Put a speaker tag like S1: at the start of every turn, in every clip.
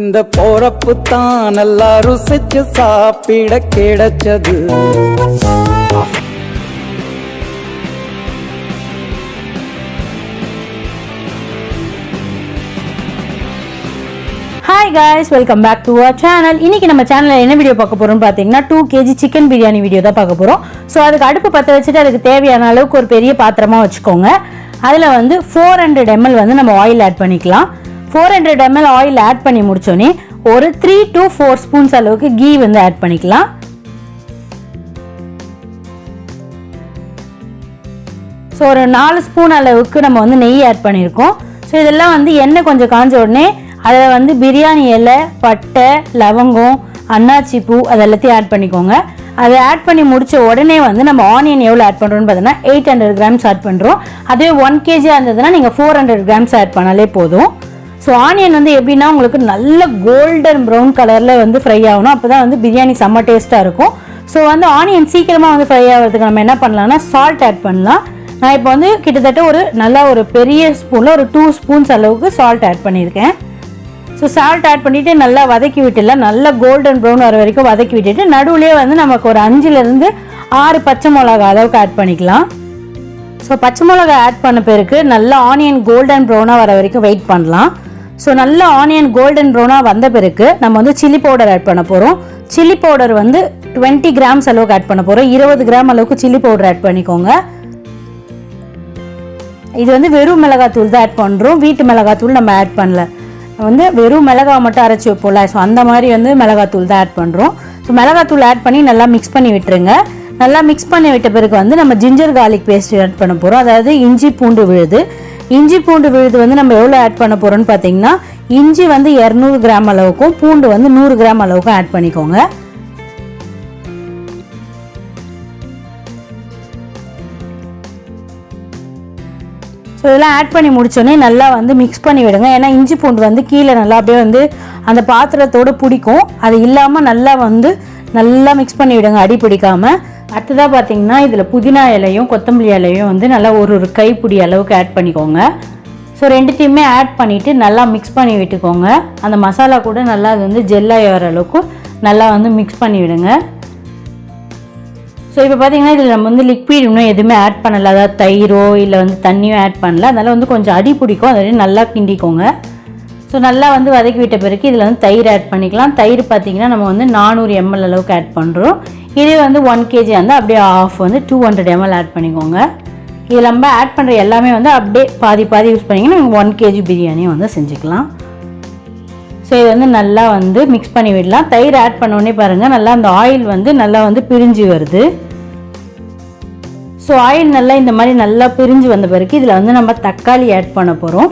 S1: இந்த போறப்பு தான் நல்லா ருசிச்சு சாப்பிட கிடைச்சது.
S2: Hi guys, welcome back to our channel. இன்னைக்கு நம்ம சேனலில் என்ன வீடியோ பார்க்க போகிறோம்னு பார்த்தீங்கன்னா 2 kg சிக்கன் பிரியாணி வீடியோ தான் பார்க்க போகிறோம். ஸோ அதுக்கு அடுப்பு பற்ற வச்சுட்டு அதுக்கு தேவையான அளவுக்கு ஒரு பெரிய பாத்திரமாக வச்சுக்கோங்க. அதில் வந்து 400 ml வந்து நம்ம ஆயில் ஆட் பண்ணிக்கலாம். 400 ml ஆயில் ஆட் பண்ணி முடிச்சோன்னே ஒரு 3 to 4 ஸ்பூன்ஸ் அளவுக்கு கீ வந்து ஆட் பண்ணிக்கலாம். ஸோ ஒரு 4 ஸ்பூன் அளவுக்கு நம்ம வந்து நெய் ஆட் பண்ணியிருக்கோம். ஸோ இதெல்லாம் வந்து எண்ணெய் கொஞ்சம் காஞ்ச உடனே அதில் வந்து பிரியாணி இலை, பட்டை, லவங்கம், அன்னாச்சி பூ அது எல்லாத்தையும் ஆட் பண்ணிக்கோங்க. அதை ஆட் பண்ணி முடித்த உடனே வந்து நம்ம ஆனியன் எவ்வளோ ஆட் பண்ணுறோன்னு பார்த்தீங்கன்னா 800 grams ஆட் பண்ணுறோம். அதுவே 1 kg இருந்ததுன்னா நீங்கள் 400 grams ஆட் பண்ணாலே போதும். ஸோ ஆனியன் வந்து எப்படின்னா உங்களுக்கு நல்ல கோல்டன் ப்ரௌன் கலரில் வந்து ஃப்ரை ஆகணும். அப்போ தான் வந்து பிரியாணி செம்ம டேஸ்ட்டாக இருக்கும். ஸோ வந்து ஆனியன் சீக்கிரமாக வந்து ஃப்ரை ஆகிறதுக்கு நம்ம என்ன பண்ணலாம்னா சால்ட் ஆட் பண்ணலாம். நான் இப்போ வந்து கிட்டத்தட்ட ஒரு பெரிய ஸ்பூனில் ஒரு 2 ஸ்பூன்ஸ் அளவுக்கு சால்ட் ஆட் பண்ணியிருக்கேன். ஸோ சால்ட் ஆட் பண்ணிவிட்டு நல்லா வதக்கி விட்டுலாம், நல்லா கோல்டன் ப்ரௌன் வர வரைக்கும் வதக்கி விட்டுட்டு நடுவுலேயே வந்து நமக்கு ஒரு 5 to 6 பச்சை மிளகா அளவுக்கு ஆட் பண்ணிக்கலாம். ஸோ பச்சை மிளகா ஆட் பண்ண பிறகு நல்லா ஆனியன் கோல்டன் ப்ரௌனாக வர வரைக்கும் வெயிட் பண்ணலாம். ஸோ நல்லா ஆனியன் கோல்டன் ப்ரௌனாக வந்த பிறகு நம்ம வந்து சில்லி பவுடர் ஆட் பண்ண போகிறோம். சில்லி பவுடர் வந்து 20 grams அளவுக்கு ஆட் பண்ண போகிறோம். 20 gram அளவுக்கு சில்லி பவுடர் ஆட் பண்ணிக்கோங்க. இது வந்து வெறும் மிளகாத்தூள் தான் ஆட் பண்ணுறோம், வீட்டு மிளகாத்தூள் நம்ம ஆட் பண்ணல. வந்து வெறும் மிளகாய் மட்டும் அரைச்சி வைப்போம்ல, ஸோ அந்த மாதிரி வந்து மிளகாத்தூள் தான் ஆட் பண்ணுறோம். ஸோ மிளகாத்தூள் ஆட் பண்ணி நல்லா மிக்ஸ் பண்ணி விட்டுருங்க. நல்லா மிக்ஸ் பண்ணி விட்ட பிறகு வந்து நம்ம ஜிஞ்சர் கார்லிக் பேஸ்ட் ஆட் பண்ண போகிறோம். அதாவது இஞ்சி பூண்டு விழுது. இஞ்சி பூண்டு விழுது வந்து நம்ம எவ்வளோ ஆட் பண்ண போகிறோம்னு பார்த்தீங்கன்னா இஞ்சி வந்து 200 gram அளவுக்கும் பூண்டு வந்து 100 gram அளவுக்கும் ஆட் பண்ணிக்கோங்க. ஸோ இதெல்லாம் ஆட் பண்ணி முடிச்சோடனே நல்லா வந்து மிக்ஸ் பண்ணி விடுங்க. ஏன்னா இஞ்சி பூண்டு வந்து கீழே நல்லா அப்படியே வந்து அந்த பாத்திரத்தோடு பிடிக்கும். அது இல்லாமல் நல்லா மிக்ஸ் பண்ணி விடுங்க, அடி பிடிக்காமல். அடுத்ததாக பார்த்தீங்கன்னா இதில் புதினா இலையும் கொத்தமல்லி இலையும் வந்து நல்லா ஒரு கைப்பிடி அளவுக்கு ஆட் பண்ணிக்கோங்க. ஸோ ரெண்டுத்தையுமே ஆட் பண்ணிவிட்டு நல்லா மிக்ஸ் பண்ணி விட்டுக்கோங்க. அந்த மசாலா கூட நல்லா அது வந்து ஜெல்லாகி வர அளவுக்கு நல்லா வந்து மிக்ஸ் பண்ணி விடுங்க. ஸோ இப்போ பார்த்தீங்கன்னா இதில் நம்ம வந்து லிக்விட் இன்னும் எதுவுமே ஆட் பண்ணலை, அதாவது தயிரோ இல்லை வந்து தண்ணியோ ஆட் பண்ணல. அதனால் வந்து கொஞ்சம் அடி பிடிக்கும், அதை நல்லா கிண்டிக்கோங்க. ஸோ நல்லா வந்து வதக்கி விட்ட பிறகு இதில் வந்து தயிர் ஆட் பண்ணிக்கலாம். தயிர் பார்த்தீங்கன்னா நம்ம வந்து 400 ml அளவுக்கு ஆட் பண்ணுறோம். இதே வந்து 1 kg இருந்தால் அப்படியே ஆஃப் வந்து 200 ml ஆட் பண்ணிக்கோங்க. இதில் நம்ம ஆட் பண்ணுற எல்லாமே வந்து அப்படியே பாதி யூஸ் பண்ணிங்கன்னா 1 kg பிரியாணியை வந்து செஞ்சுக்கலாம். ஸோ இது வந்து நல்லா வந்து மிக்ஸ் பண்ணி விடலாம். தயிர் ஆட் பண்ணோடனே பாருங்கள் நல்லா அந்த ஆயில் வந்து நல்லா வந்து பிரிஞ்சு வருது. ஸோ ஆயில் நல்லா இந்த மாதிரி நல்லா பிரிஞ்சு வந்த பிறகு இதில் வந்து நம்ம தக்காளி ஆட் பண்ண போகிறோம்.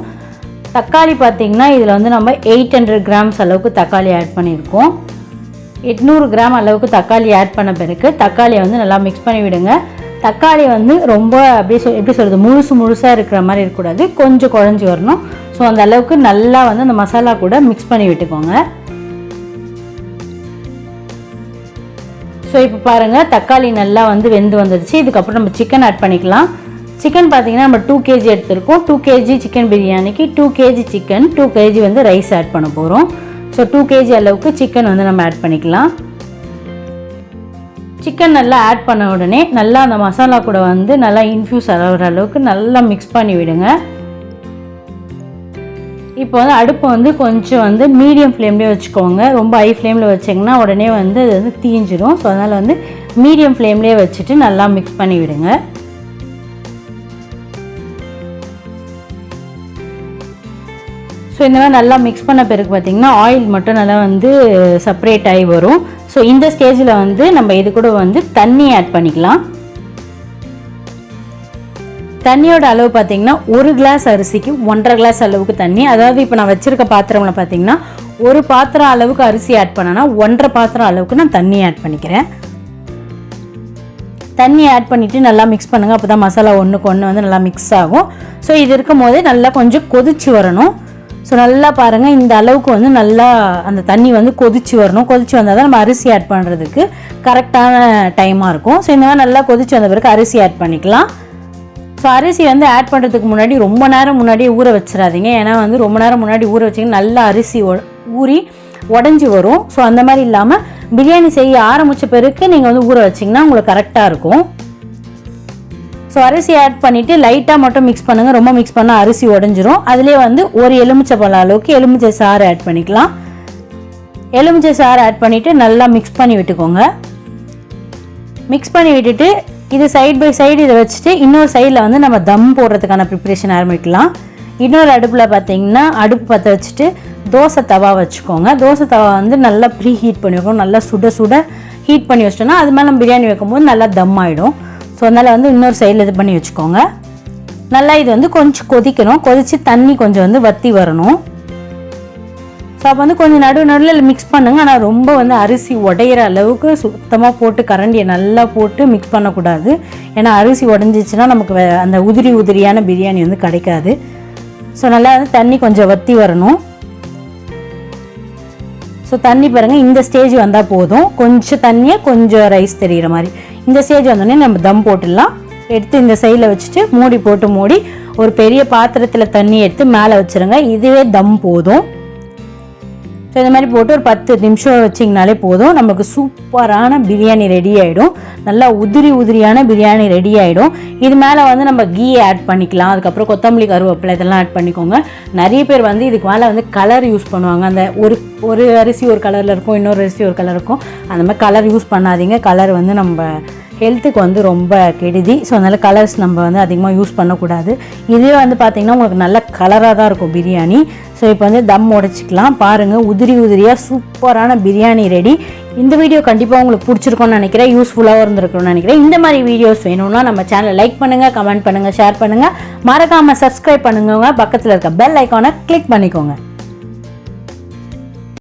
S2: தக்காளி பார்த்திங்கன்னா இதில் வந்து நம்ம 800 grams அளவுக்கு தக்காளி ஆட் பண்ணியிருக்கோம். 800 gram அளவுக்கு தக்காளி ஆட் பண்ண பிறகு தக்காளியை வந்து நல்லா மிக்ஸ் பண்ணி விடுங்க. தக்காளி வந்து ரொம்ப எப்படி சொல்கிறது, முழுசாக இருக்கிற மாதிரி இருக்கக்கூடாது, கொஞ்சம் குழஞ்சி வரணும். ஸோ அந்த அளவுக்கு நல்லா வந்து அந்த மசாலா கூட மிக்ஸ் பண்ணி விட்டுக்கோங்க. ஸோ இப்போ பாருங்கள் தக்காளி நல்லா வந்து வெந்து வந்துடுச்சு. இதுக்கப்புறம் நம்ம சிக்கன் ஆட் பண்ணிக்கலாம். சிக்கன் பார்த்தீங்கன்னா நம்ம 2 kg எடுத்திருக்கோம். 2 kg சிக்கன் பிரியாணிக்கு 2 kg சிக்கன், 2 kg வந்து ரைஸ் ஆட் பண்ண போகிறோம். ஸோ 2 kg அளவுக்கு சிக்கன் வந்து நம்ம ஆட் பண்ணிக்கலாம். சிக்கன் நல்லா ஆட் பண்ண உடனே நல்லா அந்த மசாலா கூட வந்து நல்லா இன்ஃப்யூஸ் ஆகிற அளவுக்கு நல்லா மிக்ஸ் பண்ணி விடுங்க. இப்போ வந்து அடுப்பை வந்து கொஞ்சம் வந்து மீடியம் ஃப்ளேம்லேயே வச்சுக்கோங்க. ரொம்ப ஹை ஃப்ளேமில் வச்சிங்கன்னா உடனே வந்து அது வந்து தீஞ்சிடும். ஸோ அதனால் வந்து மீடியம் ஃப்ளேம்லேயே வச்சுட்டு நல்லா மிக்ஸ் பண்ணி விடுங்க. ஸோ இந்த மாதிரி நல்லா மிக்ஸ் பண்ண பிறகு பார்த்திங்கன்னா ஆயில் மட்டும் நல்லா வந்து செப்பரேட் ஆகி வரும். ஸோ இந்த ஸ்டேஜில் வந்து நம்ம இது கூட வந்து தண்ணி ஆட் பண்ணிக்கலாம். தண்ணியோட அளவு பார்த்திங்கன்னா 1 glass அரிசிக்கு 1.5 glass அளவுக்கு தண்ணி. அதாவது இப்போ நான் வச்சுருக்க பாத்திரம்ல பார்த்திங்கன்னா ஒரு பாத்திரம் அளவுக்கு அரிசி ஆட் பண்ணனா 1.5 பாத்திரம் அளவுக்கு நான் தண்ணி ஆட் பண்ணிக்கிறேன். தண்ணி ஆட் பண்ணிவிட்டு நல்லா மிக்ஸ் பண்ணுங்கள். அப்போ தான் மசாலா ஒன்றுக்கு ஒன்று வந்து நல்லா மிக்ஸ் ஆகும். ஸோ இது இருக்கும் போது நல்லா கொஞ்சம் கொதிச்சு வரணும். ஸோ நல்லா பாருங்கள் இந்த அளவுக்கு வந்து நல்லா அந்த தண்ணி வந்து கொதிச்சு வரணும். கொதிச்சு வந்தால் தான் நம்ம அரிசி ஆட் பண்ணுறதுக்கு கரெக்டான டைமாக இருக்கும். ஸோ இந்த மாதிரி நல்லா கொதிச்சு வந்த பிறகு அரிசி ஆட் பண்ணிக்கலாம். ஸோ அரிசி வந்து ஆட் பண்ணுறதுக்கு முன்னாடி ரொம்ப நேரம் முன்னாடியே ஊற வச்சிடாதீங்க. ஏன்னா வந்து ரொம்ப நேரம் முன்னாடி ஊற வச்சிங்கன்னா நல்லா அரிசி ஊறி உடஞ்சி வரும். ஸோ அந்த மாதிரி இல்லாமல் பிரியாணி செய்ய ஆரம்பித்த பிறகு நீங்கள் வந்து ஊற வச்சிங்கன்னா உங்களுக்கு கரெக்டாக இருக்கும். ஸோ அரிசி ஆட் பண்ணிவிட்டு லைட்டாக மட்டும் மிக்ஸ் பண்ணுங்கள். ரொம்ப மிக்ஸ் பண்ணால் அரிசி உடஞ்சிரும். அதிலே வந்து ஒரு எலுமிச்சை பழம் அளவுக்கு எலுமிச்சை சாறு ஆட் பண்ணிக்கலாம். எலுமிச்சை சாறு ஆட் பண்ணிவிட்டு நல்லா மிக்ஸ் பண்ணி விட்டுக்கோங்க. மிக்ஸ் பண்ணி விட்டுட்டு இது சைட் பை சைடு இதை வச்சுட்டு இன்னொரு சைடில் வந்து நம்ம தம் போடுறதுக்கான ப்ரிப்ரேஷன் ஆரம்பிக்கலாம். இன்னொரு அடுப்பில் பார்த்தீங்கன்னா அடுப்பு பற்ற வச்சுட்டு தோசை தவா வச்சுக்கோங்க. தோசை தவா வந்து நல்லா ப்ரீ ஹீட் பண்ணி வைக்கணும். நல்லா சுட சுட ஹீட் பண்ணி வச்சிட்டோன்னா அது மேலே நம்ம பிரியாணி வைக்கும்போது நல்லா தம் ஆகிடும். ஸோ அதனால் வந்து இன்னொரு சைடில் இது பண்ணி வச்சுக்கோங்க. நல்லா இது வந்து கொஞ்சம் கொதிக்கணும். கொதித்து தண்ணி கொஞ்சம் வந்து வற்றி வரணும். ஸோ அப்போ வந்து கொஞ்சம் நடுவில் மிக்ஸ் பண்ணுங்கள். ஆனால் ரொம்ப வந்து அரிசி உடையிற அளவுக்கு சுத்தமாக போட்டு கரண்டியை நல்லா போட்டு மிக்ஸ் பண்ணக்கூடாது. ஏன்னா அரிசி உடஞ்சிச்சின்னா நமக்கு அந்த உதிரியான பிரியாணி வந்து கிடைக்காது. ஸோ நல்லா வந்து தண்ணி கொஞ்சம் வற்றி வரணும். ஸோ தண்ணி பாருங்கள், இந்த ஸ்டேஜ் வந்தால் போதும். கொஞ்சம் தண்ணியை கொஞ்சம் ரைஸ் தெரிகிற மாதிரி இந்த ஸ்டேஜ் வந்தோடனே நம்ம தம் போட்டுடலாம். எடுத்து இந்த சைடில் வச்சுட்டு மூடி போட்டு மூடி ஒரு பெரிய பாத்திரத்தில் தண்ணி எடுத்து மேலே வச்சுருங்க. இதுவே தம் போதும். ஸோ இந்த மாதிரி போட்டு ஒரு 10 நிமிஷம் வச்சிங்கனாலே போதும். நமக்கு சூப்பரான பிரியாணி ரெடி ஆகிடும். நல்லா உதிரியான பிரியாணி ரெடி ஆகிடும். இது மேலே வந்து நம்ம கீ ஆட் பண்ணிக்கலாம். அதுக்கப்புறம் கொத்தமல்லி கருவேப்பிலை இதெல்லாம் ஆட் பண்ணிக்கோங்க. நிறைய பேர் வந்து இதுக்கு மேலே வந்து கலர் யூஸ் பண்ணுவாங்க. அந்த ஒரு அரிசி ஒரு கலரில் இருக்கும், இன்னொரு அரிசி ஒரு கலர் இருக்கும். அந்த மாதிரி கலர் யூஸ் பண்ணாதீங்க. கலர் வந்து நம்ம ஹெல்த்துக்கு வந்து ரொம்ப கெடுதி. ஸோ அதனால் கலர்ஸ் நம்ம வந்து அதிகமாக யூஸ் பண்ணக்கூடாது. இதே வந்து பார்த்திங்கன்னா உங்களுக்கு நல்ல கலராக தான் இருக்கும் பிரியாணி. ஸோ இப்போ வந்து தம் உடைச்சிக்கலாம். பாருங்கள், உதிரியாக சூப்பரான பிரியாணி ரெடி. இந்த வீடியோ கண்டிப்பாக உங்களுக்கு பிடிச்சிருக்கும்னு நினைக்கிறேன். யூஸ்ஃபுல்லாகவும் இருந்திருக்கும்னு நினைக்கிறேன். இந்த மாதிரி வீடியோஸ் வேணும்னா நம்ம சேனலை லைக் பண்ணுங்கள், கமெண்ட் பண்ணுங்கள், ஷேர் பண்ணுங்கள். மறக்காமல் சப்ஸ்கிரைப் பண்ணுங்க. பக்கத்தில் இருக்க பெல் ஐக்கானை கிளிக் பண்ணிக்கோங்க.